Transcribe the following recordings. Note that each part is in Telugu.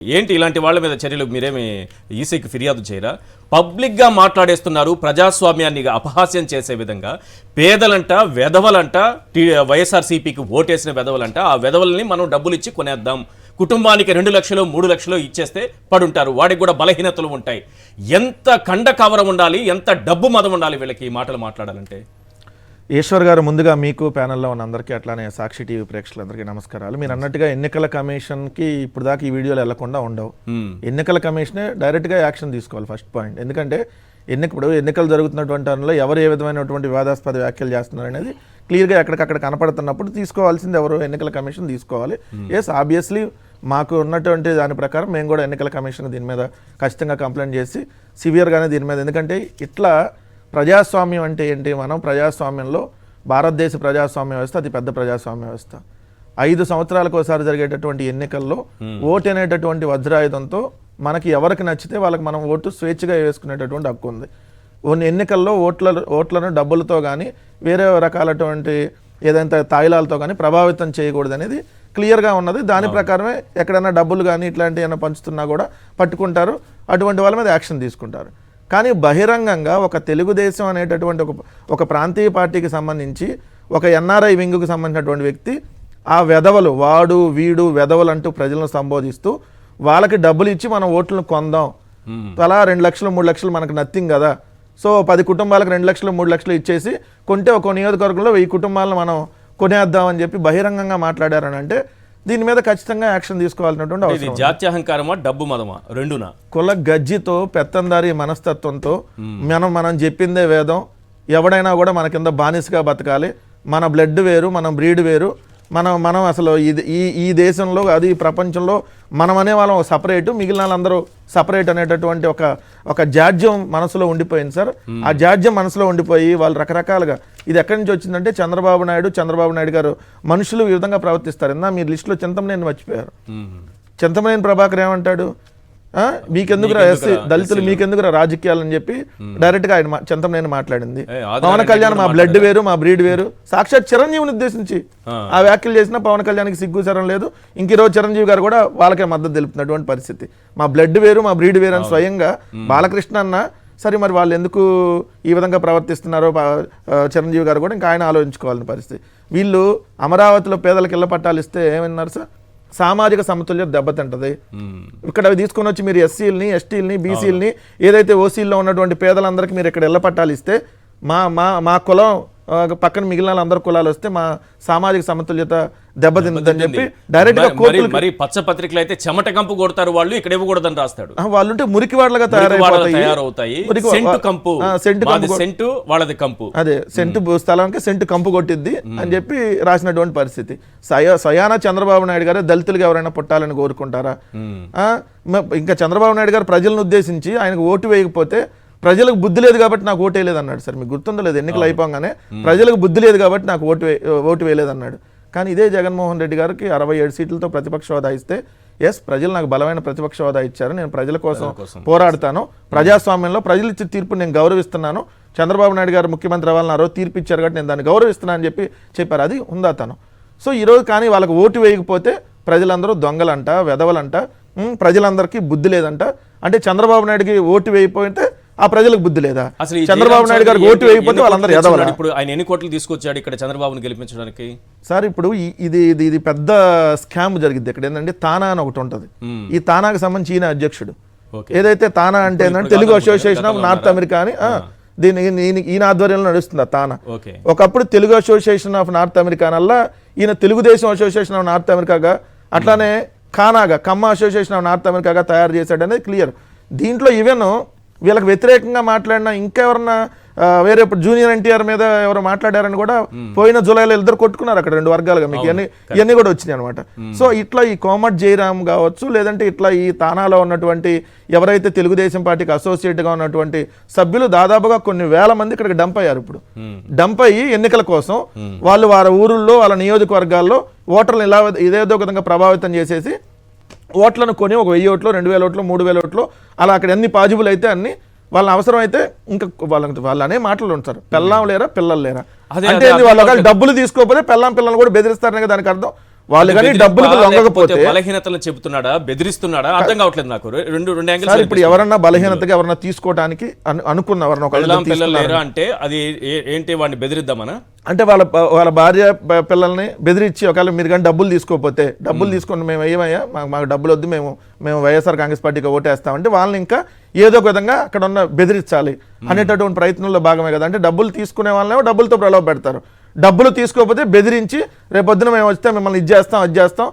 ఏంటి ఇలాంటి వాళ్ళ మీద చర్యలు మీరేమి ఈసీకి ఫిర్యాదు చేయరా? పబ్లిక్గా మాట్లాడేస్తున్నారు, ప్రజాస్వామ్యాన్ని అపహాస్యం చేసే విధంగా. పేదలంట, వెధవలంట, వైఎస్ఆర్సీపీకి ఓటేసిన వెధవలంట, ఆ వెధవల్ని మనం డబ్బులు ఇచ్చి కొనేద్దాం, కుటుంబానికి 2 లక్షలు 3 లక్షలు ఇచ్చేస్తే పడుంటారు, వాడికి కూడా బలహీనతలు ఉంటాయి. ఎంత కండ కవరం ఉండాలి, ఎంత డబ్బు మదం ఉండాలి వీళ్ళకి ఈ మాటలు మాట్లాడాలంటే? ఈశ్వర్ గారు, ముందుగా మీకు ప్యానెల్లో ఉన్న అందరికీ అట్లానే సాక్షి టీవీ ప్రేక్షకులందరికీ నమస్కారాలు. మీరు అన్నట్టుగా ఎన్నికల కమిషన్కి ఇప్పుడు దాకా ఈ వీడియోలు వెళ్లకుండా ఉండవు. ఎన్నికల కమిషనే డైరెక్ట్గా యాక్షన్ తీసుకోవాలి, ఫస్ట్ పాయింట్. ఎందుకంటే ఎన్నికలు జరుగుతున్నటువంటి దానిలో ఎవరు ఏ విధమైనటువంటి వివాదాస్పద వ్యాఖ్యలు చేస్తున్నారు అనేది క్లియర్గా ఎక్కడికక్కడ కనపడుతున్నప్పుడు తీసుకోవాల్సింది ఎవరు? ఎన్నికల కమిషన్ తీసుకోవాలి. ఎస్, ఆబ్వియస్లీ మాకు ఉన్నటువంటి దాని ప్రకారం మేము కూడా ఎన్నికల కమిషన్ దీని మీద ఖచ్చితంగా కంప్లైంట్ చేసి సివియర్గానే దీని మీద, ఎందుకంటే ఇట్లా ప్రజాస్వామ్యం అంటే ఏంటి? మనం ప్రజాస్వామ్యంలో భారతదేశ ప్రజాస్వామ్య వ్యవస్థ అతి పెద్ద ప్రజాస్వామ్య వ్యవస్థ. 5 సంవత్సరాలకు ఒకసారి జరిగేటటువంటి ఎన్నికల్లో ఓటు అనేటటువంటి వజ్రాయుధంతో మనకి ఎవరికి నచ్చితే వాళ్ళకి మనం ఓటు స్వేచ్ఛగా వేసుకునేటటువంటి హక్కు ఉంది. ఎన్నికల్లో ఓట్లను డబ్బులతో కానీ వేరే రకాలటువంటి ఏదైనా తాయిలాలతో కానీ ప్రభావితం చేయకూడదు అనేది క్లియర్గా ఉన్నది. దాని ప్రకారమే ఎక్కడైనా డబ్బులు కానీ ఇట్లాంటివి ఏమైనా పంచుతున్నా కూడా పట్టుకుంటారు, అటువంటి వాళ్ళ మీద యాక్షన్ తీసుకుంటారు. కానీ బహిరంగంగా ఒక తెలుగుదేశం అనేటటువంటి ఒక ప్రాంతీయ పార్టీకి సంబంధించి ఒక ఎన్ఆర్ఐ వింగ్కు సంబంధించినటువంటి వ్యక్తి ఆ వెధవలు, వాడు వీడు వెధవలు అంటూ ప్రజలను సంబోధిస్తూ వాళ్ళకి డబ్బులు ఇచ్చి మనం ఓట్లను కొందాం, అలా 2 లక్షలు 3 లక్షలు మనకు నథింగ్ కదా, సో 10 కుటుంబాలకు 2 లక్షలు 3 లక్షలు ఇచ్చేసి కొంటే ఒక నియోజకవర్గంలో 1000 కుటుంబాలను మనం కొనేద్దామని చెప్పి బహిరంగంగా మాట్లాడారని అంటే దీని మీద ఖచ్చితంగా యాక్షన్ తీసుకోవాల్సినటువంటి అవసరం. జాత్యహంకారమా, డబ్బు మదమా, రెండునా? కుల గజ్జితో, పెత్తందారి మనస్తత్వంతో మనం చెప్పిందే వేదం, ఎవడైనా కూడా మన కింద బానిసగా బతకాలి, మన బ్లడ్ వేరు, మన బ్రీడ్ వేరు, మనం అసలు ఈ దేశంలో అది ప్రపంచంలో మనం అనే వాళ్ళం సపరేటు, మిగిలిన వాళ్ళందరూ సపరేట్ అనేటటువంటి ఒక జాడ్యం మనసులో ఉండిపోయింది సార్. ఆ జాడ్యం మనసులో ఉండిపోయి వాళ్ళు రకరకాలుగా, ఇది ఎక్కడి నుంచి వచ్చిందంటే చంద్రబాబు నాయుడు గారు మనుషులు ఈ విధంగా ప్రవర్తిస్తారు. మీరు లిస్టులో చింతమనేని మర్చిపోయారు. చింతమనేని ప్రభాకర్ ఏమంటాడు? మీకెందుకురా ఎస్సీ దళితులు, మీకెందుకురా రాజకీయాలు అని చెప్పి డైరెక్ట్గా ఆయన చింతమనేని మాట్లాడింది. పవన్ కళ్యాణ్ మా బ్లడ్ వేరు, మా బ్రీడ్ వేరు, సాక్షాత్ చిరంజీవిని ఉద్దేశించి ఆ వ్యాఖ్యలు చేసిన పవన్ కళ్యాణ్కి సిగ్గు సరం లేదు. ఈరోజు చిరంజీవి గారు కూడా వాళ్ళకే మద్దతు తెలుపుతున్నటువంటి పరిస్థితి. మా బ్లడ్ వేరు, మా బ్రీడ్ వేరు అని స్వయంగా బాలకృష్ణ అన్న. సరే, మరి వాళ్ళు ఎందుకు ఈ విధంగా ప్రవర్తిస్తున్నారో చిరంజీవి గారు కూడా ఇంకా ఆయన ఆలోచించుకోవాలని పరిస్థితి. వీళ్ళు అమరావతిలో పేదలకు ఇళ్ల పట్టాలు ఇస్తే ఏమన్నారు సార్? సామాజిక సమతుల్యత దెబ్బతింటది. ఇక్కడ తీసుకొని వచ్చి మీరు ఎస్సీలని, ఎస్టీలని, బీసీలని, ఏదైతే ఓసీల్లో ఉన్నటువంటి పేదలందరికీ మీరు ఇక్కడ ఇళ్ల పట్టాలు ఇస్తే మా కులం పక్కన మిగిలిన అందరు కులాలు వస్తే మా సామాజిక సమతుల్యత దెబ్బతిందని చెప్పి డైరెక్ట్ గా మరి పచ్చ పత్రికలు అయితే చెమట కంపు కొడతారు వాళ్ళు, ఇక్కడ ఇవ్వకూడదని రాస్తాడు. వాళ్ళుంటే మురికి వాళ్ళగా తయారవుతాయి. అదే సెంటు స్థలానికి సెంటు కంపు కొట్టిద్ది అని చెప్పి రాసినటువంటి పరిస్థితి. సయానా చంద్రబాబు నాయుడు గారు దళితులుగా ఎవరైనా పుట్టాలని కోరుకుంటారా? ఇంకా చంద్రబాబు నాయుడు గారు ప్రజలను ఉద్దేశించి ఆయనకు ఓటు వేయకపోతే ప్రజలకు బుద్ధి లేదు కాబట్టి నాకు ఓటు వేయలేదు అన్నాడు సార్. మీకు గుర్తుందో లేదు, ఎన్నికలు అయిపోగానే ప్రజలకు బుద్ధి లేదు కాబట్టి నాకు ఓటు వేయలేదు అన్నాడు. కానీ ఇదే జగన్మోహన్ రెడ్డి గారికి 67 సీట్లతో ప్రతిపక్ష హోదా ఇస్తే, ఎస్ ప్రజలు నాకు బలమైన ప్రతిపక్ష హోదా ఇచ్చారు, నేను ప్రజల కోసం పోరాడతాను, ప్రజాస్వామ్యంలో ప్రజలు ఇచ్చే తీర్పు నేను గౌరవిస్తున్నాను, చంద్రబాబు నాయుడు గారు ముఖ్యమంత్రి అవ్వాలని ఆ రోజు తీర్పు ఇచ్చారు కాబట్టి నేను దాన్ని గౌరవిస్తున్నాను అని చెప్పారు. అది ఉందాతనం. సో ఈరోజు కానీ వాళ్ళకి ఓటు వేయకపోతే ప్రజలందరూ దొంగలంట, వెధవలంట, ప్రజలందరికీ బుద్ధి లేదంట. అంటే చంద్రబాబు నాయుడుకి ఓటు వేయకపోతే ఆ ప్రజలకు బుద్ధి లేదా? అసలు చంద్రబాబు నాయుడు గారికి ఓటు వేయకపోతే వాళ్ళందరూ ఎదవలా? ఇప్పుడు ఆయన ఎన్ని కోట్లు తీసుకొచ్చాడు ఇక్కడ చంద్రబాబుని గెలిపించడానికి? సార్ ఇప్పుడు ఇది పెద్ద స్కామ్ జరిగింది. ఇక్కడ ఏంటంటే తానా అని ఒకటి ఉంటుంది. ఈ తానాకి సంబంధించి ఈయన అధ్యక్షుడు. ఏదైతే తానా అంటే ఏంటంటే Telugu association of north America అని ఈయన ఆధ్వర్యంలో నడుస్తుంది. ఆ తానా ఒకప్పుడు Telugu association of north America నల్లా ఈయన తెలుగుదేశం అసోసియేషన్ ఆఫ్ నార్త్ అమెరికాగా, అట్లానే ఖానాగా కమ్మ అసోసియేషన్ ఆఫ్ నార్త్ అమెరికాగా తయారు చేశాడు అనేది క్లియర్. దీంట్లో ఈవెన్ వీళ్ళకి వ్యతిరేకంగా మాట్లాడినా ఇంకా ఎవరన్నా వేరే ఇప్పుడు జూనియర్ ఎన్టీఆర్ మీద ఎవరు మాట్లాడారని కూడా పోయిన జూలైలో ఇద్దరు కొట్టుకున్నారు అక్కడ 2 వర్గాలుగా. మీకు ఇవన్నీ కూడా వచ్చినాయి అనమాట. సో ఇట్లా ఈ కోమటి జయరామ్ కావచ్చు, లేదంటే ఇట్లా ఈ తానాలో ఉన్నటువంటి ఎవరైతే తెలుగుదేశం పార్టీకి అసోసియేట్గా ఉన్నటువంటి సభ్యులు దాదాపుగా కొన్ని వేల మంది ఇక్కడికి డంప్ అయ్యారు. ఇప్పుడు డంప్ అయ్యి ఎన్నికల కోసం వాళ్ళు వారి ఊరుల్లో, వాళ్ళ నియోజకవర్గాల్లో ఓటర్లను ఇలా ఇదేదో విధంగా ప్రభావితం చేసేసి ఓట్లను కొని ఒక 1000 ఓట్లు, 2000 ఓట్లు, 3000 ఓట్లు అలా అక్కడ ఎన్ని పాజిబుల్ అయితే అన్ని వాళ్ళని అవసరం అయితే ఇంకా వాళ్ళు అనే మాటలు ఉంటారు. పెళ్ళాం లేరా, పిల్లలు లేరా అంటే వాళ్ళు డబ్బులు తీసుకోకపోతే పిల్లల్ని కూడా బెదిరిస్తారనే దానికి అర్థం. వాళ్ళు కానీ డబ్బులకు లొంగకపోతే బలహీనతలను చెబుతున్నాడా, బెదిరిస్తున్నాడా అర్థం కావట్లేదు నాకు. రెండు యాంగిల్స్. సార్ ఇప్పుడు ఎవరన్నా బలహీనతగా ఎవరన్నా తీసుకోవడానికి అనుకున్న పిల్లలు లేరా అంటే అది ఏంటి, వాడిని బెదిరిద్దామనా? అంటే వాళ్ళ భార్య పిల్లల్ని బెదిరించి ఒకవేళ మీరు కానీ డబ్బులు తీసుకోకపోతే, డబ్బులు తీసుకొని మేము ఏమయ్యా మాకు డబ్బులు వద్దు, మేము వైఎస్ఆర్ కాంగ్రెస్ పార్టీకి ఓటేస్తామంటే వాళ్ళని ఇంకా ఏదో ఒక విధంగా అక్కడ ఉన్న బెదిరించాలి అనేటటువంటి ప్రయత్నంలో భాగమే కదా. అంటే డబ్బులు తీసుకునే వాళ్ళనేమో డబ్బులతో ప్రలోభ పెడతారు, డబ్బులు తీసుకోకపోతే బెదిరించి రేపొద్దున మేము వస్తే మిమ్మల్ని ఇది చేస్తాం అది చేస్తాం,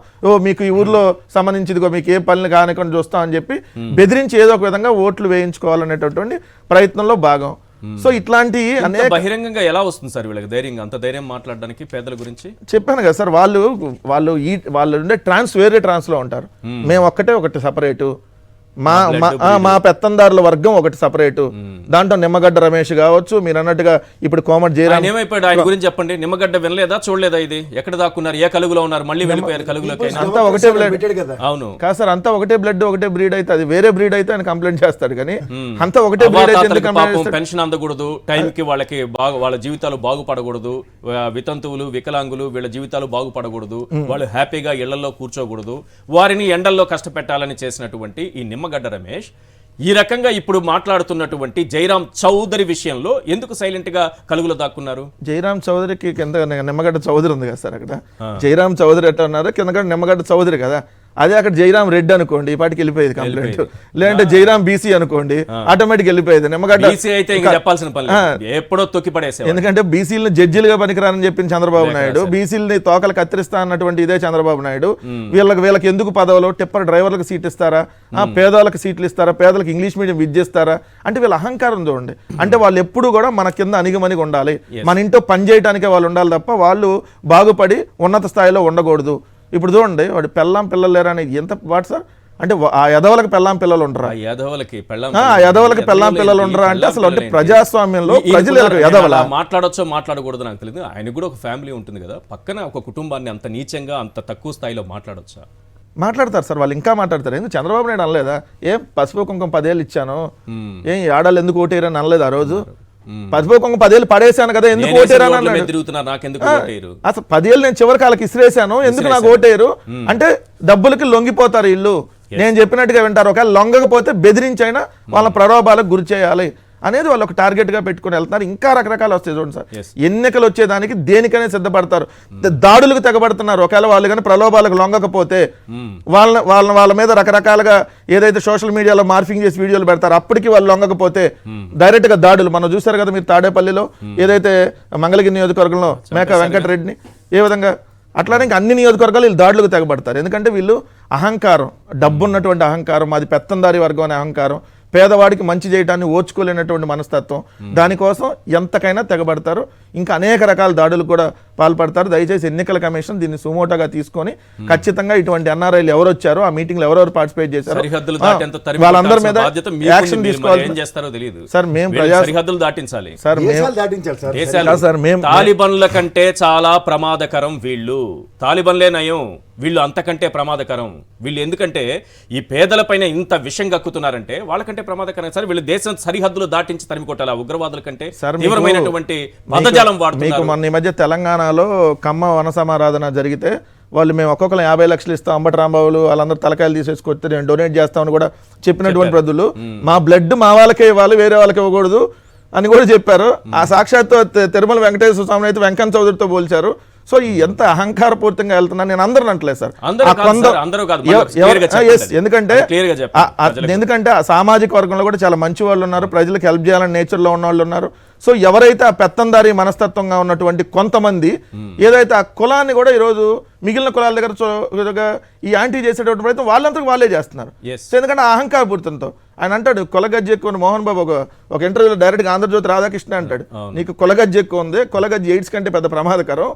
మీకు ఈ ఊర్లో సంబంధించిందిగో మీకు ఏ పనులు కానికొని చూస్తాం అని చెప్పి బెదిరించి ఏదో ఒక విధంగా ఓట్లు వేయించుకోవాలనేటటువంటి ప్రయత్నంలో భాగం. సో ఇట్లాంటి బహిరంగంగా ఎలా వస్తుంది సార్ వీళ్ళకి ధైర్యంగా, అంత ధైర్యం మాట్లాడడానికి పేదల గురించి? చెప్పాను కదా సార్, వాళ్ళు ఉండే వేరే ట్రాన్స్ లో ఉంటారు. మేము ఒకటి సపరేటు, మా పెత్తందారుల వర్గం ఒకటి సపరేటు. దాంట్లో నిమ్మగడ్డ రమేష్ కావచ్చు, మీరు అన్నట్టుగా ఇప్పుడు కోమటి జయరాం ఏమైపోయాడు, ఆయన గురించి చెప్పండి. నిమ్మగడ్డ వినలేదా, చూడలేదా? ఇది ఎక్కడ దాక్కున్నారు, ఏ కలుగులో ఉన్నారు, మళ్ళీ వెళ్ళిపోయారు కలుగులోకి. అంతా ఒకటే బ్లడ్. అవును కాదు సార్, అంతా ఒకటే బ్లడ్ ఒకటే బ్రీడ్ అయితే, అది వేరే బ్రీడ్ అయితే ఆయన కంప్లైంట్ చేస్తాడు, కానీ అంతా ఒకటే బ్రీడ్ అయితే పెన్షన్ అందకూడదు, టైంకి వాళ్ళకి వాళ్ళ జీవితాలు బాగుపడకూడదు, వితంతువులు వికలాంగులు వీళ్ళ జీవితాలు బాగుపడకూడదు, వాళ్ళు హ్యాపీగా ఇళ్లలో కూర్చోకూడదు, వారిని ఎండల్లో కష్టపెట్టాలని చేసినటువంటి ఈ నిమ్మగడ్డ రమేష్ ఈ రకంగా ఇప్పుడు మాట్లాడుతున్నటువంటి జయరాం చౌదరి విషయంలో ఎందుకు సైలెంట్ గా కలుగులో దాక్కున్నారు? జయరాం చౌదరికి కింద నిమ్మగడ్డ చౌదరి ఉంది కదా సార్, అక్కడ జయరాం చౌదరి ఎట్లా ఉన్నారు, కింద నిమ్మగడ్డ చౌదరి కదా. అదే అక్కడ జయరాం రెడ్డి అనుకోండి, ఈ పాటికి వెళ్ళిపోయేది కంప్లైంట్. లేదంటే జయరాం బీసీ అనుకోండి, ఆటోమేటిక్ వెళ్ళిపోయేది. నిమ్మగడ్డ అయితే చెప్పాల్సిన పని ఎప్పుడో తొక్కి పడేసారు. ఎందుకంటే బీసీలను జడ్జిలుగా పనికిరాని చెప్పింది చంద్రబాబు నాయుడు, బీసీలని తోకలు కత్తిరిస్తా అన్నటువంటి ఇదే చంద్రబాబు నాయుడు. వీళ్ళకి ఎందుకు పదవులు, టిప్పర్ డ్రైవర్లకు సీట్ ఇస్తారా, పేదవాళ్ళకి సీట్లు ఇస్తారా, పేదలకు ఇంగ్లీష్ మీడియం విద్య ఇస్తారా అంటే వీళ్ళ అహంకారం చూడండి. అంటే వాళ్ళు ఎప్పుడు కూడా మన కింద అణిగిమణిగి ఉండాలి, మన ఇంట్లో పని చేయడానికే వాళ్ళు ఉండాలి తప్ప వాళ్ళు బాగుపడి ఉన్నత స్థాయిలో ఉండకూడదు. ఇప్పుడు చూడండి, వాడు పిల్లలు లేరా అనేది ఎంత వాడు సార్, అంటే ఆ యదవలకు పిల్లలు ఉండరా, యదవలకి పిల్లలు ఉండరా అంటే అసలు అంటే ప్రజాస్వామ్యంలో ప్రజలు యదవల మాట్లాడొచ్చో మాట్లాడకూడదు నాకు తెలియదు. ఆయన కూడా ఒక ఫ్యామిలీ ఉంటుంది కదా, పక్కన ఒక కుటుంబాన్ని అంత నీచంగా అంత తక్కువ స్థాయిలో మాట్లాడొచ్చా? మాట్లాడతారు సార్, వాళ్ళు ఇంకా మాట్లాడతారు. ఎందుకు చంద్రబాబు నాయుడు అనలేదా, ఏం పసుపు కుంకుమ 10 ఏళ్ళు ఇచ్చాను, ఏం ఆడాలు ఎందుకు ఓటేరని అనలేదు ఆ రోజు? పసుపు కుంకుమ 10 ఏళ్ళు పడేశాను కదా, ఎందుకు ఓటేరని అసలు 10 ఏళ్ళు నేను చివరికి వాళ్ళకి ఇసిరేసాను, ఎందుకు నాకు ఓటేరు అంటే డబ్బులకి లొంగిపోతారు వీళ్ళు, నేను చెప్పినట్టుగా వింటారు. ఒకవేళ లొంగకపోతే బెదిరించైనా వాళ్ళ ప్రలోభాలకు గురి చేయాలి అనేది వాళ్ళు ఒక టార్గెట్ గా పెట్టుకుని వెళ్తున్నారు. ఇంకా రకరకాలు వస్తాయి చూడండి సార్, ఎన్నికలు వచ్చేదానికి దేనికనే సిద్ధపడతారు, దాడులకు తెగబడుతున్నారు. ఒకవేళ వాళ్ళు కానీ ప్రలోభాలకు లొంగకపోతే వాళ్ళ మీద రకరకాలుగా ఏదైతే సోషల్ మీడియాలో మార్ఫింగ్ చేసి వీడియోలు పెడతారు, అప్పటికి వాళ్ళు లొంగకపోతే డైరెక్ట్ గా దాడులు. మనం చూసారు కదా మీరు తాడేపల్లిలో ఏదైతే మంగళగిరి నియోజకవర్గంలో మేక వెంకటరెడ్డిని ఏ విధంగా, అట్లానే ఇంకా అన్ని నియోజకవర్గాలు వీళ్ళు దాడులకు తెగబడతారు. ఎందుకంటే వీళ్ళు అహంకారం, డబ్బున్నటువంటి అహంకారం, అది పెత్తందారి వర్గం అనే అహంకారం, పేదవాడికి మంచి చేయడాన్ని ఓర్చుకోలేనటువంటి మనస్తత్వం, దానికోసం ఎంతకైనా తెగబడతారు. ఇంకా అనేక రకాల దాడులకు కూడా పాల్పడతారు. దయచేసి ఎన్నికల కమిషన్ దీన్ని సుమోటోగా తీసుకొని ఖచ్చితంగా ఇటువంటి ఎన్ఆర్ఐలు ఎవరు వచ్చారో, ఆ మీటింగ్ లో ఎవరెవరు పార్టిసిపేట్ చేశారు వాళ్ళందరి మీద యాక్షన్ తీసుకోవాలి సార్. మేము సరిహద్దులు దాటించాలి సార్. మేము తాలిబన్ల కంటే చాలా ప్రమాదకరం వీళ్ళు, తాలిబన్లే నయం, వీళ్ళు అంతకంటే ప్రమాదకరం వీళ్ళు. ఎందుకంటే ఈ పేదలపైన ఇంత విషం కక్కుతున్నారంటే వాళ్ళకంటే ప్రమాదకరం సార్. వీళ్ళు దేశం సరిహద్దులు దాటించి తరిమి కొట్టాలి ఉగ్రవాదుల కంటే తీవ్రమైనటువంటి పదజాలం వాడుతున్నారు. మొన్న ఈ మధ్య తెలంగాణలో కమ్మ వన సమారాధన జరిగితే వాళ్ళు మేము ఒక్కొక్కరు 50 లక్షలు ఇస్తాం, అంబటి రాంబాబులు వాళ్ళందరూ తలకాయలు తీసేసుకొస్తే నేను డొనేట్ చేస్తామని కూడా చెప్పినటువంటి ప్రజలు, మా బ్లడ్ మా వాళ్ళకే ఇవ్వాలి, వేరే వాళ్ళకి ఇవ్వకూడదు అని కూడా చెప్పారు. ఆ సాక్షాత్తు తిరుమల వెంకటేశ్వర స్వామిని అయితే వెంకన్న చౌదరితో పోల్చారు. సో ఈ ఎంత అహంకారపూరితంగా వెళ్తున్నాను నేను అందరిని అంటలేదు సార్. ఎందుకంటే ఆ సామాజిక వర్గంలో కూడా చాలా మంచి వాళ్ళు ఉన్నారు, ప్రజలకు హెల్ప్ చేయాలని నేచర్లో ఉన్న వాళ్ళు ఉన్నారు. సో ఎవరైతే ఆ పెత్తందారి మనస్తత్వంగా ఉన్నటువంటి కొంతమంది ఏదైతే ఆ కులాన్ని కూడా ఈరోజు మిగిలిన కులాల దగ్గర ఈ యాంటీ చేసేటువంటి ప్రయత్నం వాళ్ళంతకు వాళ్ళే చేస్తున్నారు. సో ఎందుకంటే ఆ అహంకారపూరితంతో ఆయన అంటాడు, కొలగజ్జి ఎక్కువ ఉంది. మోహన్ బాబు ఒక ఇంటర్వ్యూలో డైరెక్ట్ గా ఆంధ్రజ్యోతి రాధాకృష్ణ అంటాడు, నీకు కొలగజ్జి ఎక్కువ ఉంది, కొలగజ్జి ఎయిడ్స్ కంటే పెద్ద ప్రమాదకరం,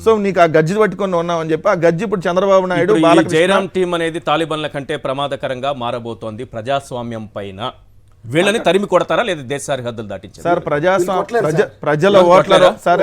సో నీకు ఆ గజ్జి పట్టుకొని ఉన్నావు అని చెప్పి. ఆ గజ్జి ఇప్పుడు చంద్రబాబు నాయుడు జయరాం టీం అనేది తాలిబన్ల కంటే ప్రమాదకరంగా మారబోతోంది ప్రజాస్వామ్యం పైన. వీళ్ళని తరిమి కొడతారా లేదా దేశ సరిహద్దులు దాటించారు సార్? ప్రజల ఓట్ల సార్